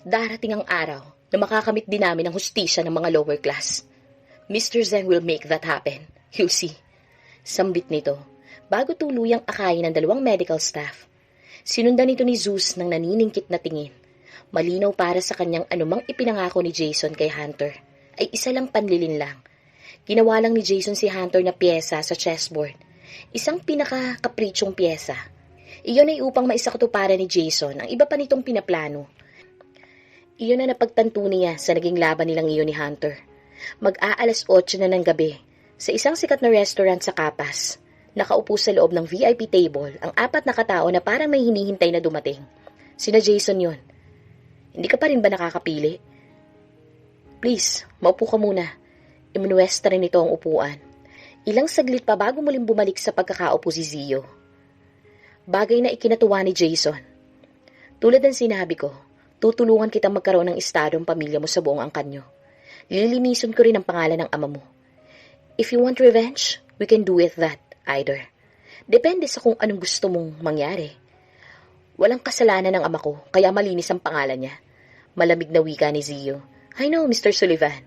Darating ang araw na makakamit din namin ang hustisya ng mga lower class. Mr. Zeng will make that happen. You'll see. Sambit nito, bago tuluyang akayin ng dalawang medical staff. Sinundan nito ni Zeus ng naniningkit na tingin. Malinaw para sa kanyang anumang ipinangako ni Jason kay Hunter ay isa lang panlilin lang. Ginawa lang ni Jason si Hunter na piyesa sa chessboard. Isang pinaka-kapritsyong piyesa. Iyon ay upang maisakatuparan ni Jason ang iba pa nitong pinaplano. Iyon na napagtanto niya sa naging laban nilang iyon ni Hunter. Mag-aalas 8 na ng gabi, sa isang sikat na restaurant sa Capas, nakaupo sa loob ng VIP table ang 4 na katao na parang may hinihintay na dumating. Sina Jason yon. Hindi ka pa rin ba nakakapili? Please, maupo ka muna. Imunuwesta rin ito ang upuan. Ilang saglit pa bago muling bumalik sa pagkakaupo si Zio. Bagay na ikinatuwa ni Jason. Tulad ng sinabi ko, tutulungan kitang magkaroon ng estado ang pamilya mo sa buong angkan nyo. Lilinisin ko rin ang pangalan ng ama mo. If you want revenge, we can do it that either. Depende sa kung anong gusto mong mangyari. Walang kasalanan ng ama ko, kaya malinis ang pangalan niya. Malamig na wika ni Zio. I know, Mr. Sullivan.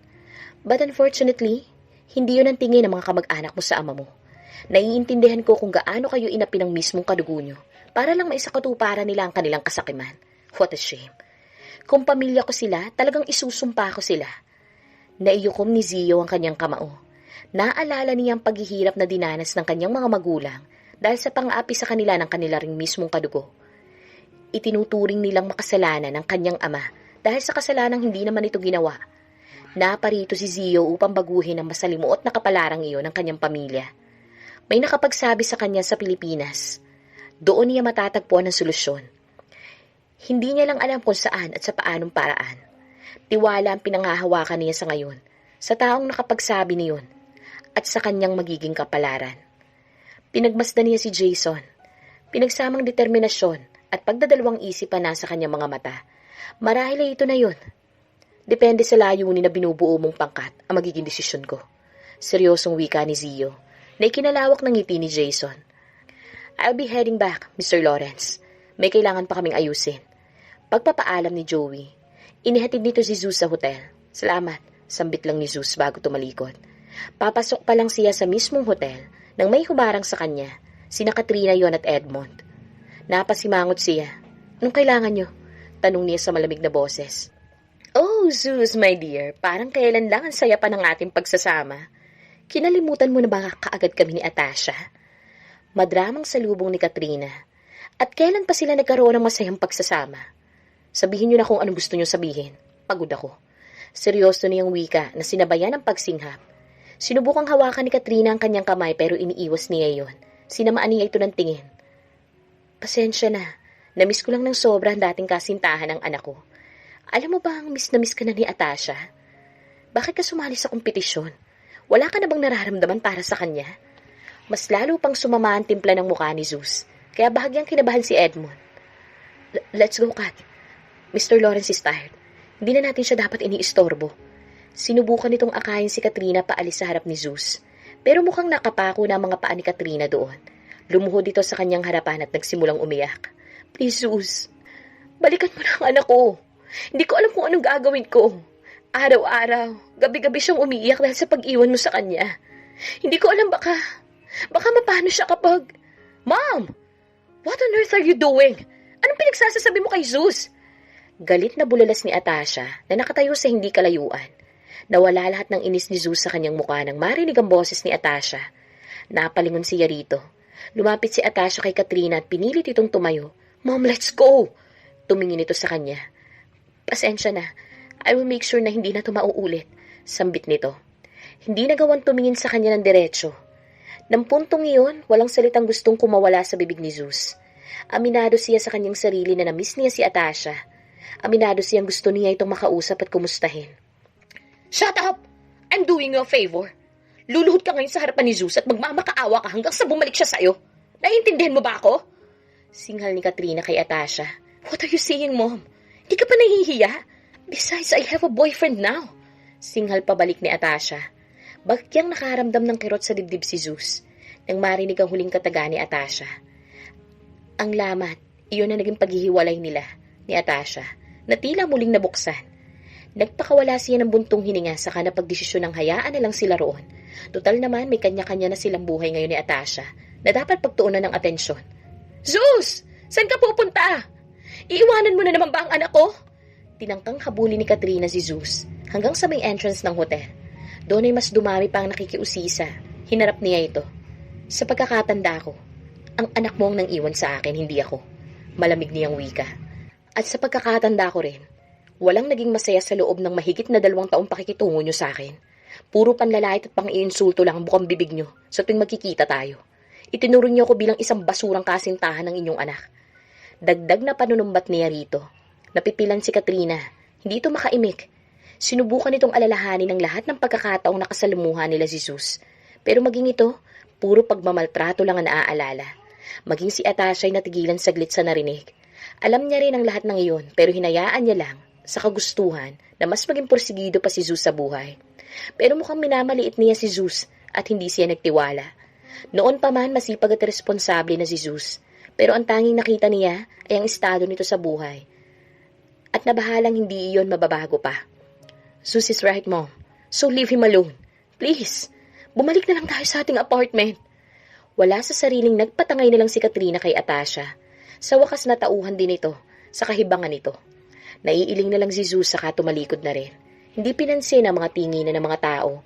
But unfortunately, hindi yun ang tingin ng mga kamag-anak mo sa ama mo. Naiintindihan ko kung gaano kayo inapi ng mismong kadugo nyo para lang maisakatuparan nila ang kanilang kasakiman. What a shame. Kung pamilya ko sila, talagang isusumpa ko sila. Naiyukom ni Zio ang kanyang kamao. Naalala niya ang paghihirap na dinanas ng kanyang mga magulang dahil sa pang-aapi sa kanila ng kanila ring mismong kadugo. Itinuturing nilang makasalanan ng kanyang ama dahil sa kasalanang hindi naman ito ginawa. Naparito si Zio upang baguhin ang masalimuot na kapalarang iyon ng kanyang pamilya. May nakapagsabi sa kanya sa Pilipinas. Doon niya matatagpuan ang solusyon. Hindi niya lang alam kung saan at sa paanong paraan. Tiwala ang pinanghahawakan niya sa ngayon, sa taong nakapagsabi niyon, at sa kanyang magiging kapalaran. Pinagmasdan niya si Jason. Pinagsamang determinasyon at pagdadalawang isipan nasa kanyang mga mata. Marahil ay ito na yun. Depende sa layunin na binubuo mong pangkat ang magiging desisyon ko. Seryosong wika ni Zio, na ikinalawak ng ngiti ni Jason. I'll be heading back, Mr. Lawrence. May kailangan pa kaming ayusin. Pagpapaalam ni Joey, inihatid nito si Zeus sa hotel. Salamat, sambit lang ni Zeus bago tumalikod. Papasok pa lang siya sa mismong hotel nang may humarang sa kanya, sina Katrina yon at Edmond. Napasimangot siya. Anong kailangan nyo? Tanong niya sa malamig na boses. Oh, Zeus, my dear, parang kailan lang ang saya pa ng ating pagsasama. Kinalimutan mo na ba kaagad kami ni Atasha? Madramang salubong ni Katrina. At kailan pa sila nagkaroon ng masayang pagsasama? Sabihin niyo na kung anong gusto niyo sabihin. Pagod ako. Seryoso niyang wika na sinabayan ng pagsinghap. Sinubukang hawakan ni Katrina ang kanyang kamay pero iniiwas niya yon. Sinamaan niya ito ng tingin. Pasensya na. Namiss ko lang ng sobra ang dating kasintahan ng anak ko. Alam mo ba ang miss na miss ka na ni Atasha? Bakit ka sumali sa kompetisyon? Wala ka na bang nararamdaman para sa kanya? Mas lalo pang sumama ang timpla ng mukha ni Zeus, kaya bahagyang kinabahan si Edmond. Let's go, Kat. Mr. Lawrence is tired. Hindi na natin siya dapat iniistorbo. Sinubukan nitong akayin si Katrina paalis sa harap ni Zeus, pero mukhang nakapako na ang mga paa ni Katrina doon. Lumuhod ito sa kanyang harapan at nagsimulang umiyak. Please, Zeus, balikan mo na ang anak ko. Hindi ko alam kung anong gagawin ko. Araw-araw, gabi-gabi siyang umiiyak dahil sa pag-iwan mo sa kanya. Hindi ko alam baka mapano siya kapag... Mom! What on earth are you doing? Anong pinagsasasabi mo kay Zeus? Galit na bulalas ni Atasha na nakatayo sa hindi kalayuan. Nawala lahat ng inis ni Zeus sa kanyang mukha nang marinig ang boses ni Atasha. Napalingon siya rito. Lumapit si Atasha kay Katrina at pinilit itong tumayo. Mom, let's go! Tumingin ito sa kanya. Pasensya na. I will make sure na hindi na ito mauulit. Sambit nito. Hindi nagawang tumingin sa kanya ng diretsyo. Nang puntong iyon, walang salitang gustong kumawala sa bibig ni Zeus. Aminado siya sa kanyang sarili na namiss niya si Atasha. Aminado siyang gusto niya itong makausap at kumustahin. Shut up! I'm doing you a favor. Luluhod ka ngayon sa harapan ni Zeus at magmamakaawa ka hanggang sa bumalik siya sa'yo. Naiintindihan mo ba ako? Singhal ni Katrina kay Atasha. What are you saying, Mom? Hindi ka pa nahihiya? Besides, I have a boyfriend now. Singhal pabalik ni Atasha. Bagyang nakaramdam ng kirot sa dibdib si Zeus nang marinig ang huling kataga ni Atasha. Ang lamat, iyon na naging paghihiwalay nila ni Atasha. na tila muling nabuksan. Nagpakawala siya ng buntong hininga saka napagdesisyon ng hayaan na lang sila roon. Total naman may kanya-kanya na silang buhay ngayon ni Atasha na dapat pagtuunan ng atensyon. Zeus! Saan ka pupunta? Iiwanan mo na naman ba ang anak ko? Tinangkang habulin ni Katrina si Zeus hanggang sa may entrance ng hotel. Doon ay mas dumami pa ang nakikiusisa. Hinarap niya ito. Sa pagkakatanda ko, ang anak mo ang nang iwan sa akin, hindi ako. Malamig niyang wika. At sa pagkakatanda ko rin, walang naging masaya sa loob ng mahigit na 2 taong pakikitungo niyo sa akin. Puro panlalait at pang-iinsulto lang ang bukang bibig niyo sa tuwing magkikita tayo. Itinuro niyo ako bilang isang basurang kasintahan ng inyong anak. Dagdag na panunumbat niya rito. Napipilan si Katrina. Hindi ito makaimik. Sinubukan nitong alalahanin ng lahat ng pagkakataong nakasalumuhan nila si Zeus. Pero maging ito, puro pagmamaltrato lang ang naaalala. Maging si Atasha ay natigilan saglit sa narinig. Alam niya rin ang lahat ng iyon, pero hinayaan niya lang sa kagustuhan na mas maging porsigido pa si Zeus sa buhay. Pero mukhang minamaliit niya si Zeus at hindi siya nagtiwala. Noon pa man masipag at responsable na si Zeus, pero ang tanging nakita niya ay ang estado nito sa buhay. At nabahalang hindi iyon mababago pa. Zeus is right, Mom. So leave him alone. Please, bumalik na lang tayo sa ating apartment. Wala sa sariling nagpatangay na lang si Katrina kay Atasha. Sa wakas na tauhan din ito sa kahibangan nito. Naiiling na lang si Zeus saka tumalikod na rin. Hindi pinansin ang mga tinginan ng mga tao.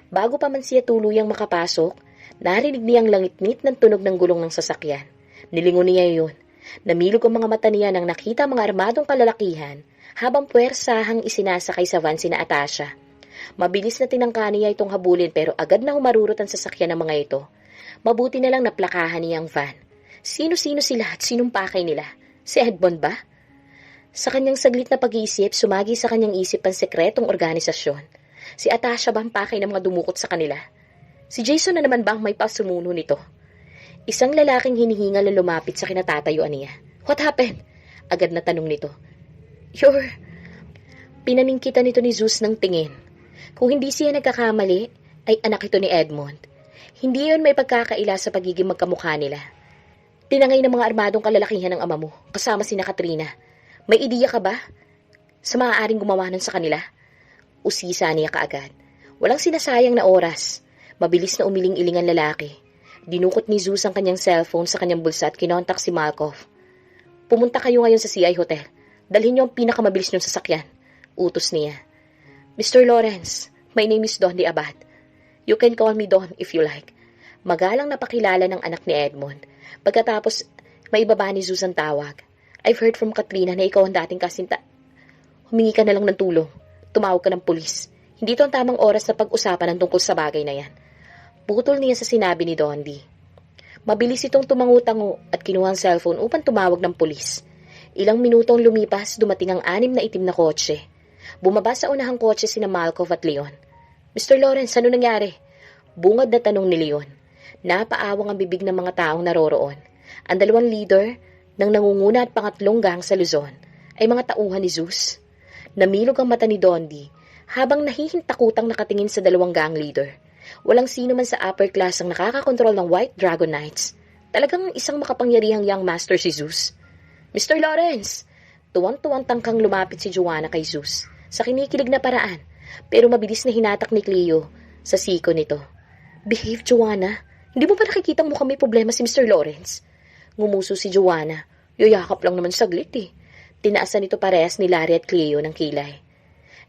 Bago pa man siya tuluyang makapasok, narinig niyang langit-ngit ng tunog ng gulong ng sasakyan. Nilingon niya yun. Namilog ang mga mata niya nang nakita mga armadong kalalakihan habang puwersahang isinasakay sa van sina Atasha. Mabilis na tinangka niya itong habulin pero agad na humarurot ang sasakyan ng mga ito. Mabuti na lang naplakahan niya ang van. Sino-sino sila at sinong pakay nila? Si Edmond ba? Sa kanyang saglit na pag-iisip, sumagi sa kanyang isip ang sekretong organisasyon. Si Atasha ba ang pakay ng mga dumukot sa kanila? Si Jason na naman ba ang may pasumuno nito? Isang lalaking hinihingal na lumapit sa kinatatayuan niya. What happened? Agad na tanong nito. Pinaningkitan nito ni Zeus ng tingin. Kung hindi siya nagkakamali, ay anak ito ni Edmond. Hindi yun may pagkakaila sa pagiging magkamukha nila. Tinangay ng mga armadong kalalakihan ng ama mo, kasama sina Katrina. May ideya ka ba sa maaaring gumawa nun sa kanila? Usisa niya kaagad. Walang sinasayang na oras. Mabilis na umiling-iling ang lalaki. Dinukot ni Zeus ang kanyang cellphone sa kanyang bulsa at kinontak si Malkov. Pumunta kayo ngayon sa CI Hotel. Dalhin niyo ang pinakamabilis niyong sasakyan. Utos niya. Mr. Lawrence, my name is Don de Abad. You can call me Don if you like. Magalang napakilala ng anak ni Edmond. Pagkatapos, maibaba ni Zeus ang tawag. I've heard from Katrina na ikaw ang dating kasinta. Humingi ka na lang ng tulong. Tumawag ka ng pulis. Hindi ito ang tamang oras na pag-usapan ng tungkol sa bagay na yan. Putol niya sa sinabi ni Dondi. Mabilis itong tumangu-tango at kinuha ang cellphone upang tumawag ng pulis. Ilang minutong lumipas, dumating ang 6 na itim na kotse. Bumaba sa unahang kotse sina Malkov at Leon. Mr. Lawrence, ano nangyari? Bungad na tanong ni Leon. Napaawang ang bibig ng mga taong naroroon. Ang 2 leader ng nangunguna at pangatlong gang sa Luzon ay mga tauhan ni Zeus. Namilog ang mata ni Dondi habang nahihintakutang nakatingin sa 2 gang leader. Walang sino man sa upper class ang nakakakontrol ng White Dragon Knights. Talagang isang makapangyarihang young master si Zeus. Mr. Lawrence! Tuwang-tuwang tangkang lumapit si Joanna kay Zeus sa kinikilig na paraan, pero mabilis na hinatak ni Cleo sa siko nito. Behave, Joanna. Hindi mo ba nakikitang mukhang may problema si Mr. Lawrence? Ngumuso si Joanna. Yoyakap lang naman saglit eh. Tinaasan nito parehas ni Larry at Cleo ng kilay.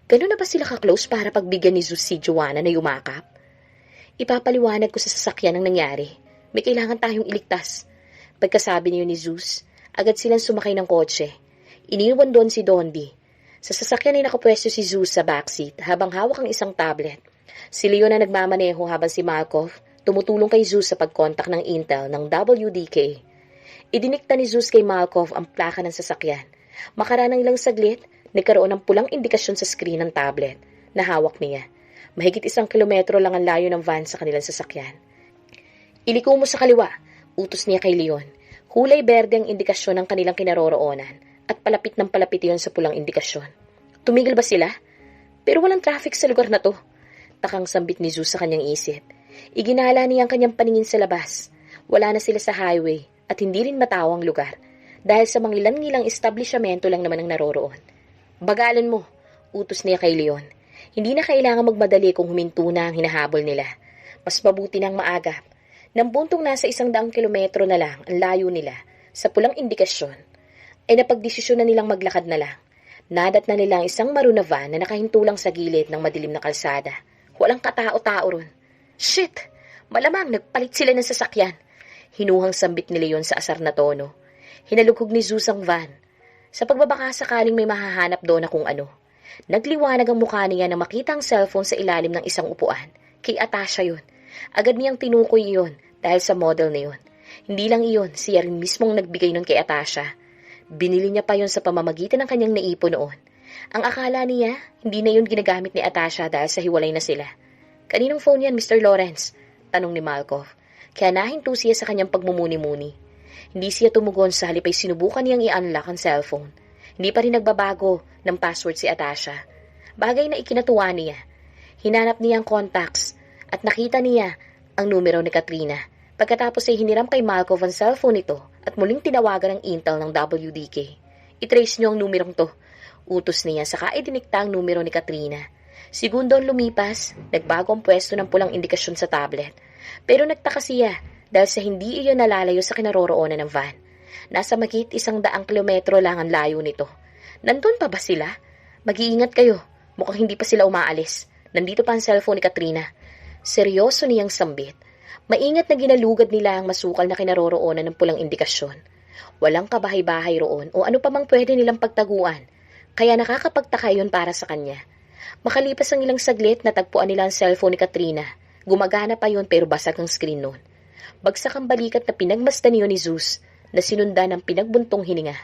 Ganun na ba sila ka-close para pagbigyan ni Zeus si Joanna na yumakap? Ipapaliwanag ko sa sasakyan ang nangyari. May kailangan tayong iligtas. Pagkasabi niyo ni Zeus, agad silang sumakay ng kotse. Iniwan doon si Dondi. Sa sasakyan ay nakapwesto si Zeus sa backseat habang hawak ang isang tablet. Si Leon na nagmamaneho habang si Malkov tumutulong kay Zeus sa pagkontak ng intel ng WDK. Idinikta ni Zeus kay Malkov ang plaka ng sasakyan. Makaraan ng ilang saglit, nagkaroon ng pulang indikasyon sa screen ng tablet na hawak niya. Mahigit 1 kilometro lang ang layo ng van sa kanilang sasakyan. Iliko mo sa kaliwa, utos niya kay Leon. Kulay berde ang indikasyon ng kanilang kinaroroonan at palapit ng palapit iyon sa pulang indikasyon. Tumigil ba sila? Pero walang traffic sa lugar na to. Takang sambit ni Zeus sa kanyang isip. Iginala niya ang kanyang paningin sa labas. Wala na sila sa highway at hindi rin matao ang lugar dahil sa mangilan-ngilang establishmento lang naman ang naroroon. Bagalan mo, utos niya kay Leon. Hindi na kailangan magmadali kung huminto na ang hinahabol nila. Mas mabuti nang maagap. Nang buntong nasa 100 kilometro na lang ang layo nila sa pulang indikasyon, ay napagdesisyon na nilang maglakad na lang. Nadat na nila ang isang maroon na van na nakahintulang sa gilid ng madilim na kalsada. Walang katao-tao ron. Shit! Malamang nagpalit sila ng sasakyan. Hinuhang sambit ni Leon sa asar na tono. Hinalughog ni Zeus ang van. Sa pagbabaka sakaling may mahahanap doon na kung ano. Nagliwanag ang mukha niya na makita ang cellphone sa ilalim ng isang upuan. Kay Atasha yun. Agad niyang tinukoy iyon dahil sa model na yun. Hindi lang iyon, siya rin mismong nagbigay nun kay Atasha. Binili niya pa yon sa pamamagitan ng kanyang naipon noon. Ang akala niya, hindi na yun ginagamit ni Atasha dahil sa hiwalay na sila. Kaninong phone yan, Mr. Lawrence? Tanong ni Malkov. Kaya nahinto siya sa kanyang pagmumuni-muni. Hindi siya tumugon sa halip ay sinubukan niyang i-unlock ang cellphone. Hindi pa rin nagbabago ng password si Atasha. Bagay na ikinatuwa niya. Hinanap niya ang contacts at nakita niya ang numero ni Katrina. Pagkatapos ay hiniram kay Malkov ang cellphone nito at muling tinawagan ng Intel ng WDK. I-trace niyo ang numerong to. Utos niya saka idinikta ang numero ni Katrina. Segundo ang lumipas, nagbago ang pwesto ng pulang indikasyon sa tablet. Pero nagtaka siya dahil sa hindi iyon nalalayo sa kinaroroonan ng van. Nasa magit 100 kilometro lang ang layo nito. Nandun pa ba sila? Mag-iingat kayo. Mukhang hindi pa sila umaalis. Nandito pa ang cellphone ni Katrina. Seryoso niyang sambit. Maingat na ginalugad nila ang masukal na kinaroroonan ng pulang indikasyon. Walang kabahay-bahay roon o ano pa mang pwede nilang pagtaguan. Kaya nakakapagtaka yun para sa kanya. Makalipas ang ilang saglit, natagpuan nila ang cellphone ni Katrina. Gumagana pa yun pero basag ang screen nun. Bagsak ang balikat na pinagmasdan niyo ni Zeus na sinundan ng pinagbuntong hininga.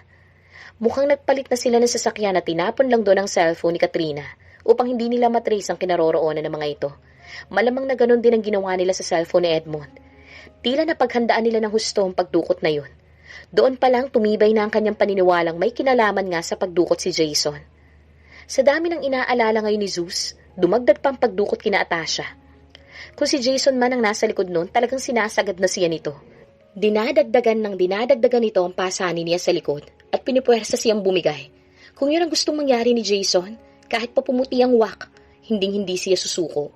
Mukhang nagpalit na sila ng sasakyan at tinapon lang doon ang cellphone ni Katrina upang hindi nila matrace ang kinaroroonan ng mga ito. Malamang na ganun din ang ginawa nila sa cellphone ni Edmond. Tila na paghandaan nila ng husto ang pagdukot na yun. Doon pa lang tumibay na ang kanyang paniniwalang may kinalaman nga sa pagdukot si Jason. Sa dami ng inaalala ngayon ni Zeus, dumagdag pa ang pagdukot kina Atasha. Kung si Jason man ang nasa likod noon, talagang sinasagad na siya nito. Dinadagdagan nito ang pasanin niya sa likod at pinipuwersa siyang bumigay. Kung yun ang gustong mangyari ni Jason, kahit pa pumuti ang wak, hinding-hindi siya susuko.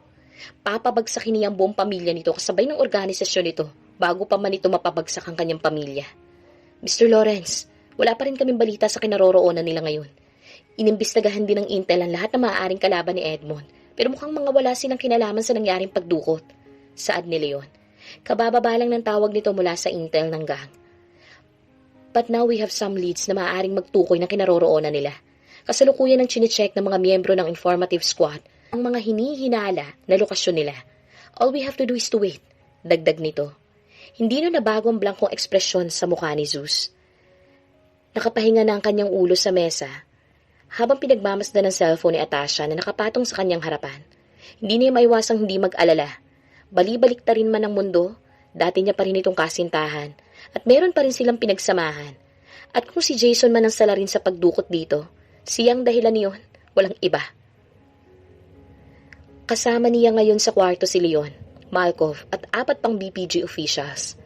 Papabagsakin niya ang buong pamilya nito kasabay ng organisasyon nito bago pa man ito mapabagsak ang kanyang pamilya. Mr. Lawrence, wala pa rin kaming balita sa kinaroroonan nila ngayon. Inimbestigahan din ng Intel ang lahat na maaaring kalaban ni Edmond, pero mukhang mga wala silang kinalaman sa nangyaring pagdukot. Saad ni Leon. Kabababa lang ng tawag nito mula sa Intel ng gang. But now we have some leads na maaaring magtukoy ng kinaroroonan nila. Kasalukuyan ang chinecheck ng mga miyembro ng informative squad ang mga hinihinala na lokasyon nila. All we have to do is to wait. Dagdag nito. Hindi na nabago ang blankong ekspresyon sa mukha ni Zeus. Nakapahinga na ang kanyang ulo sa mesa habang pinagmamasdan ng cellphone ni Atasha na nakapatong sa kanyang harapan. Hindi niya maiwasang hindi mag-alala. Balibalik ta rin man ang mundo, dati niya pa rin itong kasintahan at meron pa rin silang pinagsamahan. At kung si Jason man ang salarin sa pagdukot dito, siyang dahilan niyon, walang iba. Kasama niya ngayon sa kwarto si Leon, Malkov at 4 pang BPG officials.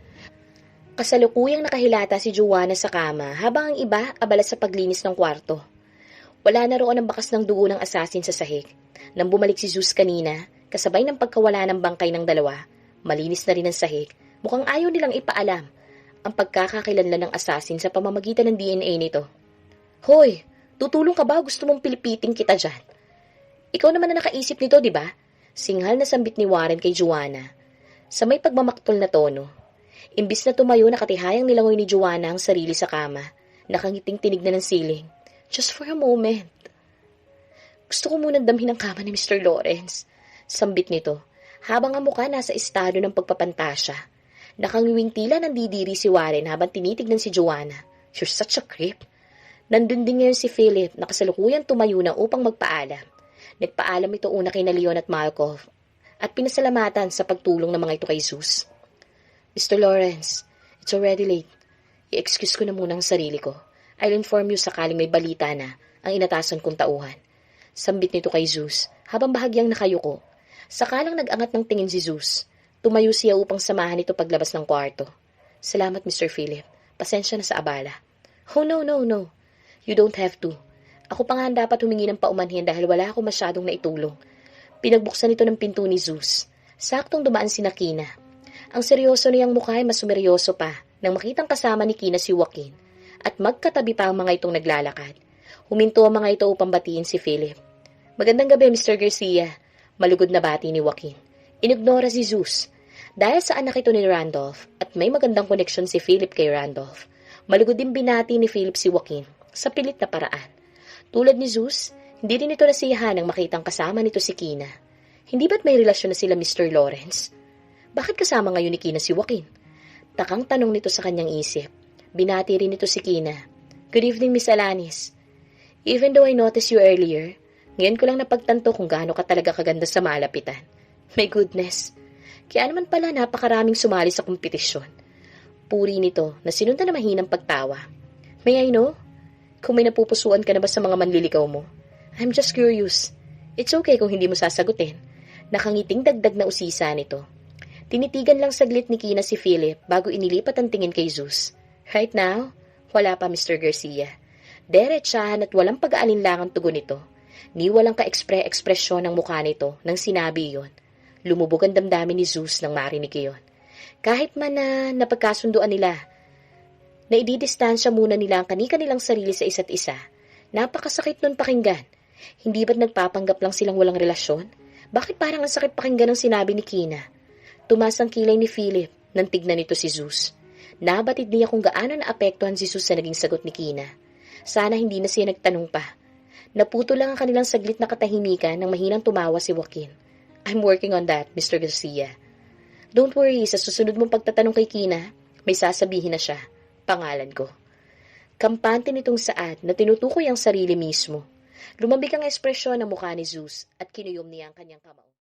Kasalukuyang nakahilata si Joanna sa kama habang ang iba abala sa paglinis ng kwarto. Wala na roon ang bakas ng dugo ng asasin sa sahig. Nang bumalik si Zeus kanina, kasabay ng pagkawala ng bangkay ng dalawa, malinis na rin ang sahig. Mukhang ayaw nilang ipaalam ang pagkakakilanlan ng asasin sa pamamagitan ng DNA nito. Hoy, tutulong ka ba? Gusto mong pilipiting kita dyan? Ikaw naman na nakaisip nito, di ba? Singhal na sambit ni Warren kay Joanna. Sa may pagmamaktol na tono. Imbis na tumayo, nakatihayang nilangoy ni Joanna ang sarili sa kama. Nakangiting tinignan ng ceiling. Just for a moment. Gusto ko munang damhin ang kama ni Mr. Lawrence. Sambit nito. Habang ang mukha nasa estado ng pagpapantasya. Nakangiwing tila nandidiri si Warren habang tinitignan si Joanna. You're such a creep. Nandun din ngayon si Philip na kasalukuyang tumayo na upang magpaalam. Nagpaalam ito una kay Leon at Malkov at pinasalamatan sa pagtulong ng mga ito kay Zeus. Mr. Lawrence, it's already late. I-excuse ko na muna ang sarili ko. I'll inform you sakaling may balita na ang inatasan kong tauhan. Sambit nito kay Zeus habang bahagyang nakayuko. Sakalang nag-angat ng tingin si Zeus. Tumayo siya upang samahan ito paglabas ng kwarto. Salamat, Mr. Philip. Pasensya na sa abala. Oh, no. You don't have to. Ako pa nga ang dapat humingi ng paumanhin dahil wala ako masyadong naitulong. Pinagbuksan ito ng pinto ni Zeus. Saktong dumaan si Kina. Ang seryoso niyang mukha ay mas sumeryoso pa nang makitang kasama ni Kina si Joaquin at magkatabi pa ang mga itong naglalakad. Huminto ang mga ito upang batiin si Philip. Magandang gabi, Mr. Garcia. Malugod na bati ni Joaquin. Inignora si Zeus. Dahil sa anak ito ni Randolph at may magandang koneksyon si Philip kay Randolph, malugod din binati ni Philip si Joaquin sa pilit na paraan. Tulad ni Zeus, hindi rin ito nasiyahan nang makitang kasama nito si Kina. Hindi ba't may relasyon na sila Mr. Lawrence? Bakit kasama ngayon ni Kina si Joaquin? Takang tanong nito sa kanyang isip. Binati rin nito si Kina. Good evening, Miss Alanis. Even though I noticed you earlier, ngayon ko lang napagtanto kung gaano ka talaga kaganda sa malapitan. My goodness. Kaya naman pala napakaraming sumali sa kompetisyon. Puri nito na sinundan na mahinang pagtawa. May I know? Kung may napupusuan ka na ba sa mga manliligaw mo? I'm just curious. It's okay kung hindi mo sasagutin. Nakangiting dagdag na usisa nito. Tinitigan lang saglit ni Kina si Philip bago inilipat ang tingin kay Zeus. Right now, wala pa Mr. Garcia. Diretsahan at walang pag-aalinlangang tugon nito. Ni walang ka-ekspresyon ng mukha nito nang sinabi iyon. Lumubog ang damdamin ni Zeus nang marinig iyon. Kahit man na napagkasunduan nila, na ididistansya muna nila ang kani-kanilang sarili sa isa't isa, napakasakit nun pakinggan. Hindi ba't nagpapanggap lang silang walang relasyon? Bakit parang ang sakit pakinggan ang sinabi ni Kina? Tumas ang kilay ni Philip nang tignan nito si Zeus. Nabatid niya kung gaano naapektuhan si Zeus sa naging sagot ni Kina. Sana hindi na siya nagtanong pa. Naputo lang ang kanilang saglit na katahimikan nang mahinang tumawa si Joaquin. I'm working on that, Mr. Garcia. Don't worry, sa susunod mong pagtatanong kay Kina, may sasabihin na siya. Pangalan ko. Kampante nitong saad na tinutukoy ang sarili mismo. Lumambig ang ekspresyon ng mukha ni Zeus at kinuyom niya ang kanyang kamao.